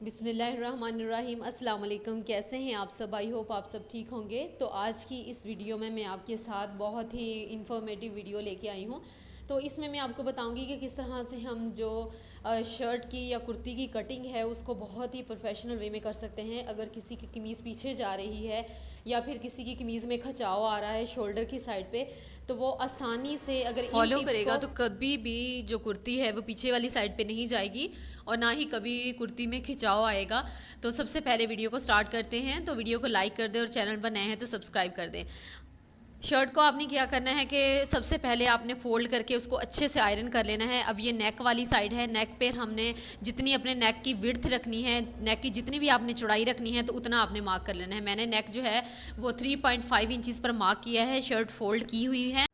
बिस्मिल्लाहिर्रहमानिर्रहीम। अस्सलाम वालेकुम। कैसे हैं आप सब? आई होप आप सब ठीक होंगे। तो आज की इस वीडियो में मैं आपके साथ बहुत ही इन्फॉर्मेटिव वीडियो लेके आई हूँ। तो इसमें मैं आपको बताऊंगी कि किस तरह से हम जो शर्ट की या कुर्ती की कटिंग है उसको बहुत ही प्रोफेशनल वे में कर सकते हैं। अगर किसी की कमीज़ पीछे जा रही है या फिर किसी की कमीज़ में खचाव आ रहा है शोल्डर की साइड पे, तो वो आसानी से अगर इन फॉलो टिप्स करेगा को तो कभी भी जो कुर्ती है वो पीछे वाली साइड पे नहीं जाएगी और ना ही कभी कुर्ती में खिंचाव आएगा। तो सबसे पहले वीडियो को स्टार्ट करते हैं। तो वीडियो को लाइक कर दें और चैनल पर नए हैं तो सब्सक्राइब कर दें। शर्ट को आपने क्या करना है कि सबसे पहले आपने फोल्ड करके उसको अच्छे से आयरन कर लेना है। अब ये नेक वाली साइड है, नेक पे हमने जितनी अपने नेक की विड्थ रखनी है, नेक की जितनी भी आपने चौड़ाई रखनी है तो उतना आपने मार्क कर लेना है। मैंने नेक जो है वो 3.5 इंचज़ पर मार्क किया है। शर्ट फोल्ड की हुई है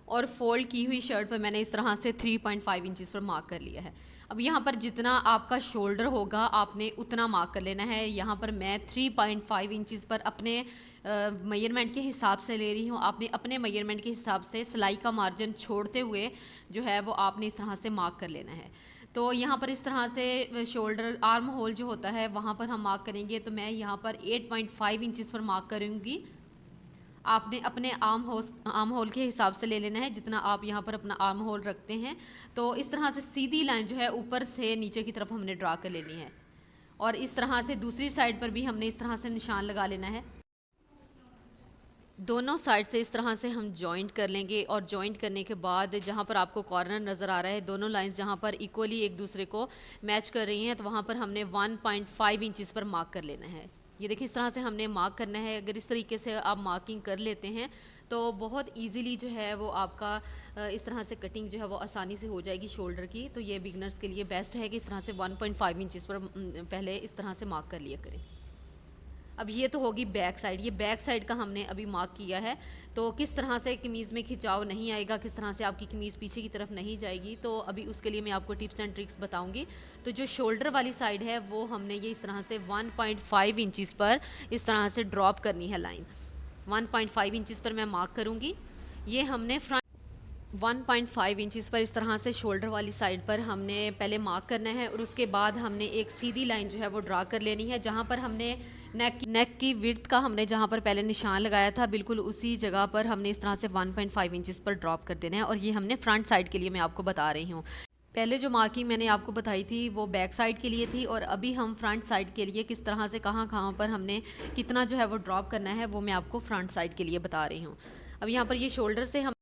और फोल्ड की हुई शर्ट पर मैंने इस तरह से 3.5 इंचज़ पर मार्क कर लिया है। अब यहाँ पर जितना आपका शोल्डर होगा आपने उतना मार्क कर लेना है। यहाँ पर मैं 3.5 इंचज़ पर अपने मेजरमेंट के हिसाब से ले रही हूँ। आपने अपने मेजरमेंट के हिसाब से सिलाई का मार्जिन छोड़ते हुए जो है वो आपने इस तरह से मार्क कर लेना है। तो यहाँ पर इस तरह से शोल्डर आर्म होल जो होता है वहाँ पर हम मार्क करेंगे। तो मैं यहाँ पर 8.5 इंचज़ पर मार्क करूँगी। आपने अपने आर्म होल के हिसाब से ले लेना है जितना आप यहाँ पर अपना आर्म होल रखते हैं। तो इस तरह से सीधी लाइन जो है ऊपर से नीचे की तरफ हमने ड्रा कर लेनी है और इस तरह से दूसरी साइड पर भी हमने इस तरह से निशान लगा लेना है। दोनों साइड से इस तरह से हम जॉइंट कर लेंगे और जॉइंट करने के बाद जहाँ पर आपको कॉर्नर नज़र आ रहा है, दोनों लाइंस जहाँ पर इक्वली एक दूसरे को मैच कर रही हैं, तो वहाँ पर हमने 1.5 इंचज़ पर मार्क कर लेना है। ये देखिए इस तरह से हमने मार्क करना है। अगर इस तरीके से आप मार्किंग कर लेते हैं तो बहुत इजीली जो है वो आपका इस तरह से कटिंग जो है वो आसानी से हो जाएगी शोल्डर की। तो ये बिगनर्स के लिए बेस्ट है कि इस तरह से 1.5 इंचज़ पर पहले इस तरह से मार्क कर लिया करें। अब ये तो होगी बैक साइड। ये बैक साइड का हमने अभी मार्क किया है। तो किस तरह से कमीज़ में खिंचाव नहीं आएगा, किस तरह से आपकी कमीज़ पीछे की तरफ नहीं जाएगी, तो अभी उसके लिए मैं आपको टिप्स एंड ट्रिक्स बताऊंगी। तो जो शोल्डर वाली साइड है वो हमने ये इस तरह से 1.5 इंचज़ पर इस तरह से ड्रॉप करनी है लाइन। 1.5 इंचज़ पर मैं मार्क करूँगी। ये हमने फ्रंट 1.5 इंचज़ पर इस तरह से शोल्डर वाली साइड पर हमने पहले मार्क करना है और उसके बाद हमने एक सीधी लाइन जो है वो ड्रा कर लेनी है। जहाँ पर हमने नेक की विड्थ का हमने जहाँ पर पहले निशान लगाया था बिल्कुल उसी जगह पर हमने इस तरह से 1.5 इंचज़ पर ड्रॉप कर देना है। और ये हमने फ्रंट साइड के लिए मैं आपको बता रही हूँ। पहले जो मार्किंग मैंने आपको बताई थी वो बैक साइड के लिए थी और अभी हम फ्रंट साइड के लिए किस तरह से कहाँ कहाँ पर हमने कितना जो है वो ड्रॉप करना है वो मैं आपको फ्रंट साइड के लिए बता रही हूँ। अब यहाँ पर ये शोल्डर से हम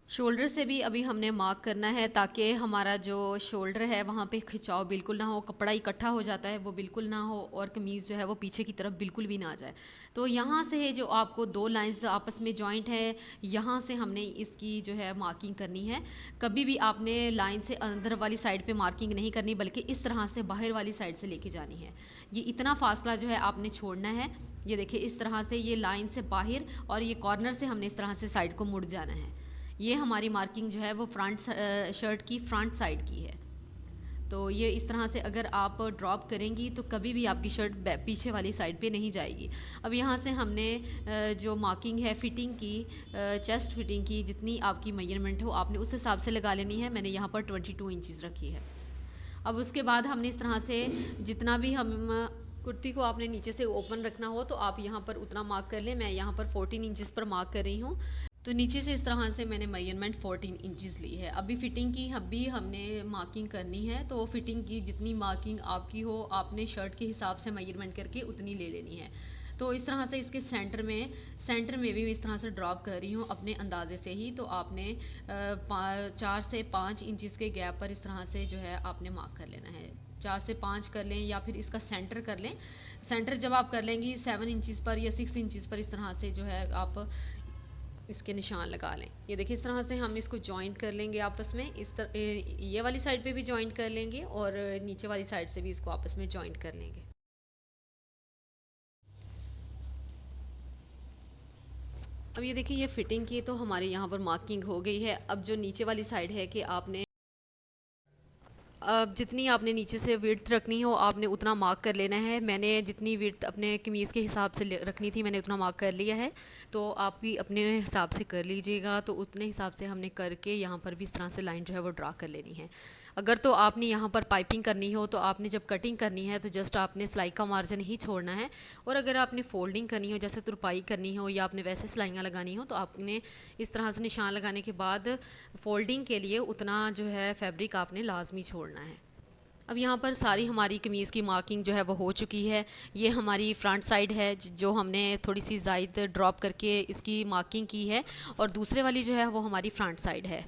शोल्डर से भी अभी हमने मार्क करना है ताकि हमारा जो शोल्डर है वहाँ पे खिंचाव बिल्कुल ना हो, कपड़ा इकट्ठा हो जाता है वो बिल्कुल ना हो और कमीज़ जो है वो पीछे की तरफ बिल्कुल भी ना जाए। तो यहाँ से जो आपको दो लाइंस आपस में जॉइंट है, यहाँ से हमने इसकी जो है मार्किंग करनी है। कभी भी आपने लाइन से अंदर वाली साइड पे मार्किंग नहीं करनी बल्कि इस तरह से बाहर वाली साइड से लेके जानी है। ये इतना फासला जो है आपने छोड़ना है। ये देखिए इस तरह से ये लाइन से बाहर और ये कॉर्नर से हमने इस तरह से साइड को मुड़ जाना है। ये हमारी मार्किंग जो है वो फ्रंट शर्ट की फ्रंट साइड की है। तो ये इस तरह से अगर आप ड्रॉप करेंगी तो कभी भी आपकी शर्ट पीछे वाली साइड पे नहीं जाएगी। अब यहाँ से हमने जो मार्किंग है फिटिंग की, चेस्ट फिटिंग की, जितनी आपकी मेजरमेंट हो आपने उस हिसाब से लगा लेनी है। मैंने यहाँ पर 22 इंचज़ रखी है। अब उसके बाद हमने इस तरह से जितना भी हम कुर्ती को आपने नीचे से ओपन रखना हो तो आप यहाँ पर उतना मार्क कर लें। मैं यहाँ पर 14 इंचज़ पर मार्क कर रही हूँ। तो नीचे से इस तरह से मैंने मेजरमेंट 14 इंचज़ ली है। अभी फ़िटिंग की अभी हमने मार्किंग करनी है। तो फ़िटिंग की जितनी मार्किंग आपकी हो आपने शर्ट के हिसाब से मेजरमेंट करके उतनी ले लेनी है। तो इस तरह से इसके सेंटर में भी इस तरह से ड्रॉप कर रही हूँ अपने अंदाजे से ही। तो आपने 4 से 5 इंचज़ के गैप पर इस तरह से जो है आपने मार्क कर लेना है। 4 से 5 कर लें या फिर इसका सेंटर कर लें। सेंटर जब आप कर लेंगी 7 इंचज़ पर या 6 इंचज़ पर इस तरह से जो है आप इसके निशान लगा लें। ये देखिए इस तरह से हम इसको जॉइंट कर लेंगे आपस में। ये वाली साइड पे भी जॉइंट कर लेंगे और नीचे वाली साइड से भी इसको आपस में जॉइंट कर लेंगे। अब ये देखिए ये फिटिंग की तो हमारे यहाँ पर मार्किंग हो गई है। अब जो नीचे वाली साइड है कि आपने जितनी आपने नीचे से विड्थ रखनी हो आपने उतना मार्क कर लेना है। मैंने जितनी विड्थ अपने कमीज़ के हिसाब से रखनी थी मैंने उतना मार्क कर लिया है, तो आप भी अपने हिसाब से कर लीजिएगा। तो उतने हिसाब से हमने करके यहाँ पर भी इस तरह से लाइन जो है वो ड्रा कर लेनी है। अगर तो आपने यहाँ पर पाइपिंग करनी हो तो आपने जब कटिंग करनी है तो जस्ट आपने सिलाई का मार्जिन ही छोड़ना है, और अगर आपने फोल्डिंग करनी हो जैसे तुरपाई करनी हो या आपने वैसे सिलाइयाँ लगानी हो तो आपने इस तरह से निशान लगाने के बाद फोल्डिंग के लिए उतना जो है फैब्रिक आपने लाजमी छोड़ना है। अब यहाँ पर सारी हमारी कमीज़ की मार्किंग जो है वो हो चुकी है। ये हमारी फ्रंट साइड है जो हमने थोड़ी सी ज़ायद ड्रॉप करके इसकी मार्किंग की है, और दूसरे वाली जो है वो हमारी फ्रंट साइड है।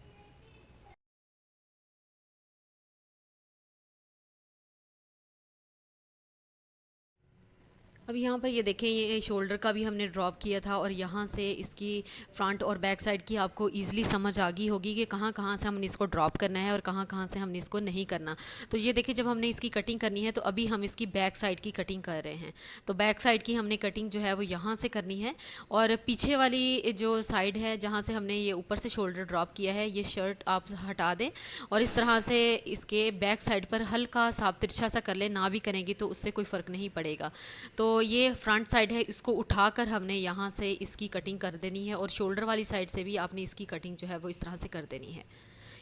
अब यहाँ पर ये देखें, ये शोल्डर का भी हमने ड्रॉप किया था, और यहाँ से इसकी फ्रंट और बैक साइड की आपको इजीली समझ आ गई होगी कि कहाँ कहाँ से हमने इसको ड्रॉप करना है और कहाँ कहाँ से हमने इसको नहीं करना। तो ये देखिए, जब हमने इसकी कटिंग करनी है तो अभी हम इसकी बैक साइड की कटिंग कर रहे हैं। तो बैक साइड की हमने कटिंग जो है वो यहाँ से करनी है, और पीछे वाली जो साइड है जहाँ से हमने ये ऊपर से शोल्डर ड्रॉप किया है, ये शर्ट आप हटा दें और इस तरह से इसके बैक साइड पर हल्का सा तिरछा सा कर लें। ना भी करेंगी तो उससे कोई फ़र्क नहीं पड़ेगा। तो ये फ्रंट साइड है, इसको उठाकर हमने यहाँ से इसकी कटिंग कर देनी है, और शोल्डर वाली साइड से भी आपने इसकी कटिंग जो है वो इस तरह से कर देनी है।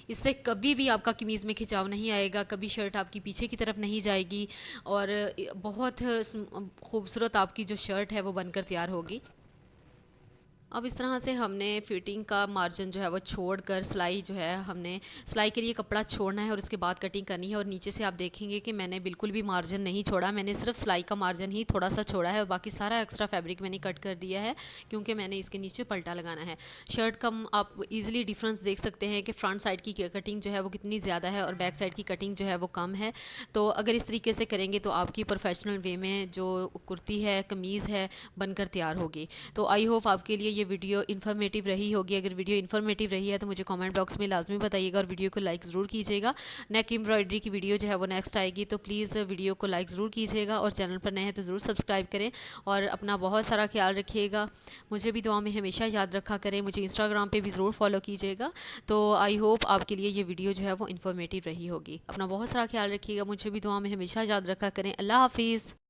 इससे कभी भी आपका कमीज़ में खिंचाव नहीं आएगा, कभी शर्ट आपकी पीछे की तरफ नहीं जाएगी, और बहुत खूबसूरत आपकी जो शर्ट है वो बनकर तैयार होगी। अब इस तरह से हमने फिटिंग का मार्जिन जो है वो छोड़कर सिलाई जो है हमने सिलाई के लिए कपड़ा छोड़ना है और उसके बाद कटिंग करनी है। और नीचे से आप देखेंगे कि मैंने बिल्कुल भी मार्जिन नहीं छोड़ा, मैंने सिर्फ सिलाई का मार्जिन ही थोड़ा सा छोड़ा है, और बाकी सारा एक्स्ट्रा फैब्रिक मैंने कट कर दिया है क्योंकि मैंने इसके नीचे पलटा लगाना है। शर्ट का आप ईजिली डिफरेंस देख सकते हैं कि फ्रंट साइड की कटिंग जो है वो कितनी ज़्यादा है और बैक साइड की कटिंग जो है वो कम है। तो अगर इस तरीके से करेंगे तो आपकी प्रोफेशनल वे में जो कुर्ती है, कमीज़ है, बनकर तैयार होगी। तो आई होप आपके लिए ये वीडियो इन्फॉर्मेटिव रही होगी। अगर वीडियो इन्फॉर्मेटिव रही है तो मुझे कमेंट बॉक्स में लाजमी बताइएगा, और वीडियो को लाइक ज़रूर कीजिएगा। नेक एम्ब्रॉयडरी की वीडियो जो है वो नेक्स्ट आएगी, तो प्लीज़ वीडियो को लाइक ज़रूर कीजिएगा, और चैनल पर नए हैं तो ज़रूर सब्सक्राइब करें, और अपना बहुत सारा ख्याल रखिएगा। मुझे भी दुआ में हमेशा याद रखा करें। मुझे इंस्टाग्राम पर भी ज़रूर फॉलो कीजिएगा। तो आई होप आपके लिए ये वीडियो जो है वो इन्फॉर्मेटिव रही होगी। अपना बहुत सारा ख्याल रखिएगा, मुझे भी दुआ में हमेशा याद रखा करें। अल्लाह हाफिज़।